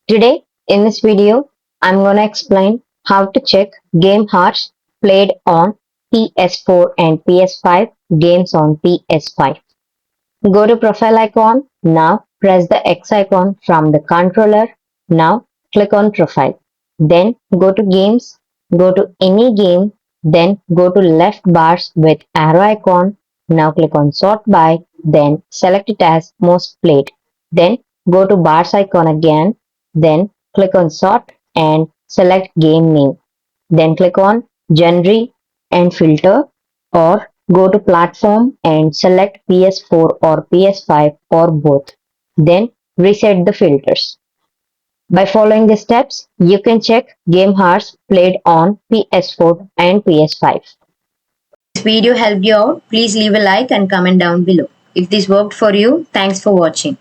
Today, in this video, I'm gonna explain how to check game hours played on PS4 and PS5 games on PS5. Go to profile icon. Now press the X icon from the controller. Now click on profile. Then go to games. Go to any game. Then go to left bars with arrow icon. Now click on sort by. Then select it as most played. Then go to bars icon again. Then click on sort and select game name. Then click on genre and filter or go to platform and select PS4 or PS5 or both. Then reset the filters. By following the steps, you can check game hours played on PS4 and PS5. This video helped you out, please leave a like and comment down below. If this worked for you, thanks for watching.